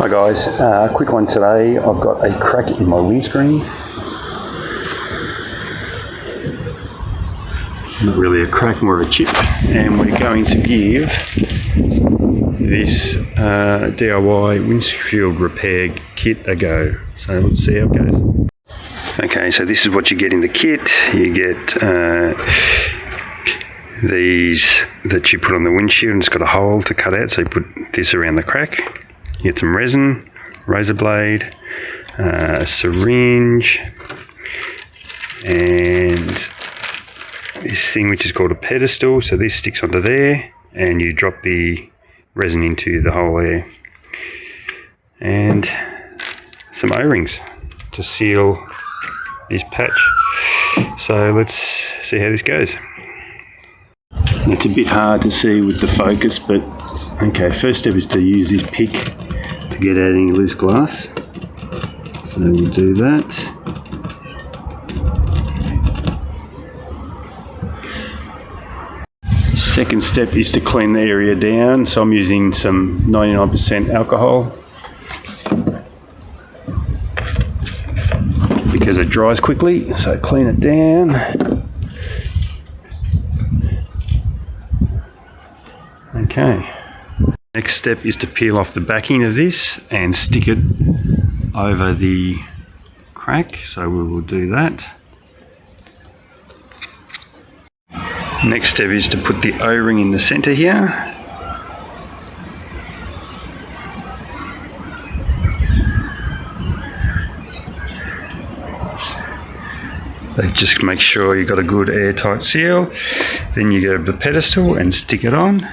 Hi guys, quick one today. I've got a crack in my windscreen. Not really a crack, more of a chip. And we're going to give this DIY windshield repair kit a go. So let's see how it goes. Okay, so this is what you get in the kit. You get these that you put on the windshield, and it's got a hole to cut out, so you put this around the crack. You get some resin, razor blade, a syringe, and this thing which is called a pedestal. So this sticks onto there, and you drop the resin into the hole there. And some O-rings to seal this patch. So let's see how this goes. It's a bit hard to see with the focus, but okay, first step is to use this pick to get out any loose glass. So we'll do that. Second step is to clean the area down. So I'm using some 99% alcohol because it dries quickly, so clean it down. Okay. Next step is to peel off the backing of this and stick it over the crack, so we will do that. Next step is to put the O-ring in the centre here. Just make sure you've got a good airtight seal. Then you go to the pedestal and stick it on.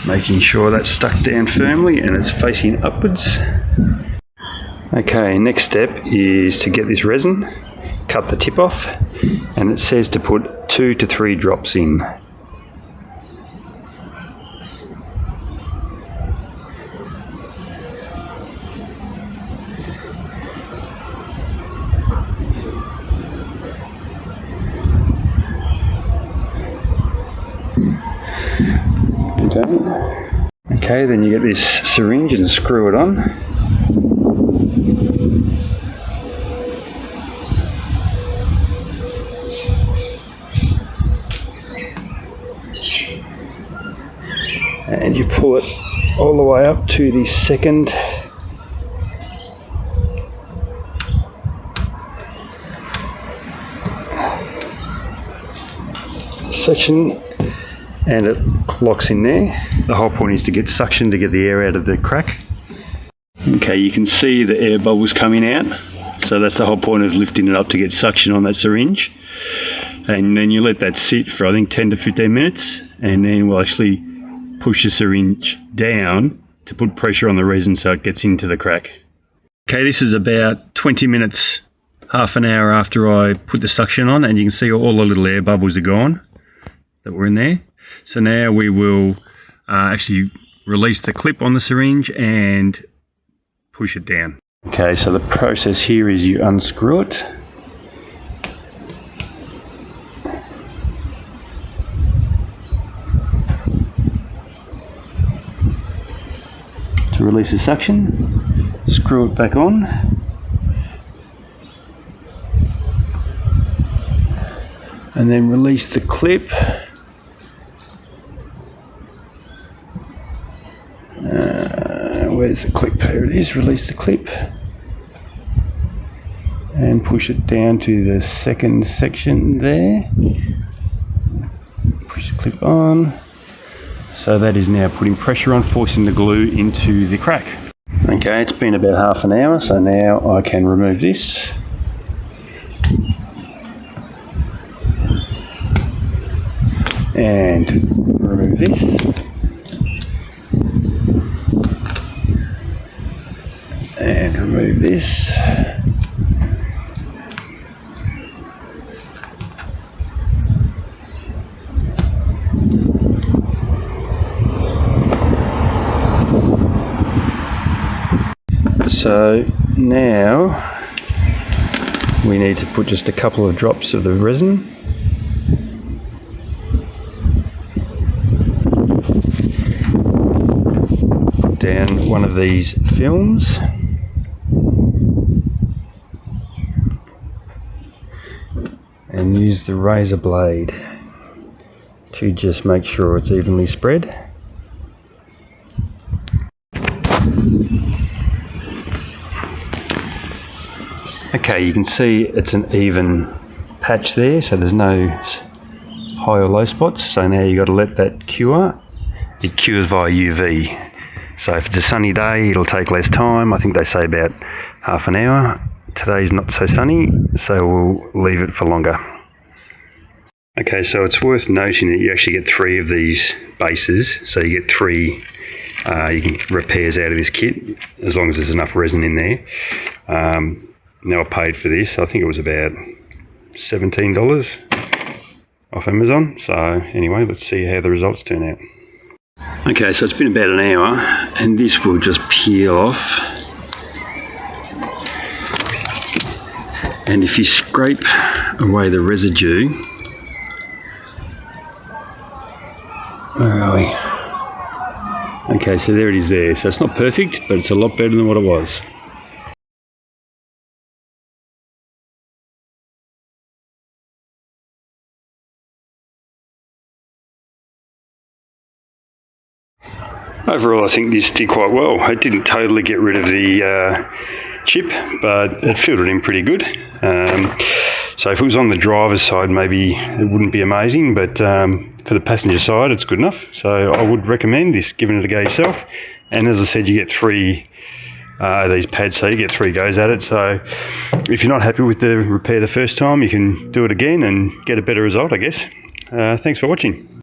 Making sure that's stuck down firmly and it's facing upwards. Okay, next step is to get this resin, cut the tip off, and it says to put 2 to 3 drops in. Okay, then you get this syringe and screw it on. And you pull it all the way up to the second section, and it locks in there. The whole point is to get suction to get the air out of the crack. Okay, you can see the air bubbles coming out, so that's the whole point of lifting it up, to get suction on that syringe. And then you let that sit for I think 10 to 15 minutes, and then we'll actually push the syringe down to put pressure on the resin so it gets into the crack. Okay, this is about 20 minutes, half an hour after I put the suction on, and you can see all the little air bubbles are gone that were in there. So now we will actually release the clip on the syringe and push it down. Okay, so the process here is you unscrew it. To release the suction, screw it back on. And then release the clip. Where's the clip? There it is. Release the clip and push it down to the second section there. Push the clip on. So that is now putting pressure on, forcing the glue into the crack. Okay, it's been about half an hour, so now I can remove this. And remove this. And remove this. So now we need to put just a couple of drops of the resin of these films. And use the razor blade to just make sure it's evenly spread. Okay, you can see it's an even patch there, so there's no high or low spots. So now you've got to let that cure. It cures via UV. So if it's a sunny day, it'll take less time. I think they say about half an hour. Today's not so sunny, so we'll leave it for longer. Okay, so it's worth noting that you actually get 3 of these bases. So you get 3 repairs out of this kit, as long as there's enough resin in there. Now I paid for this, I think it was about $17 off Amazon. So anyway, let's see how the results turn out. Okay, so it's been about an hour, and this will just peel off. And if you scrape away the residue, where are we? Okay, so there it is there. So it's not perfect, but it's a lot better than what it was. Overall, I think this did quite well. It didn't totally get rid of the chip, but it filled it in pretty good. So if it was on the driver's side, maybe it wouldn't be amazing, but for the passenger side, it's good enough. So I would recommend this, giving it a go yourself. And as I said, you get 3 these pads, so you get 3 goes at it. So if you're not happy with the repair the first time, you can do it again and get a better result, I guess. Thanks for watching.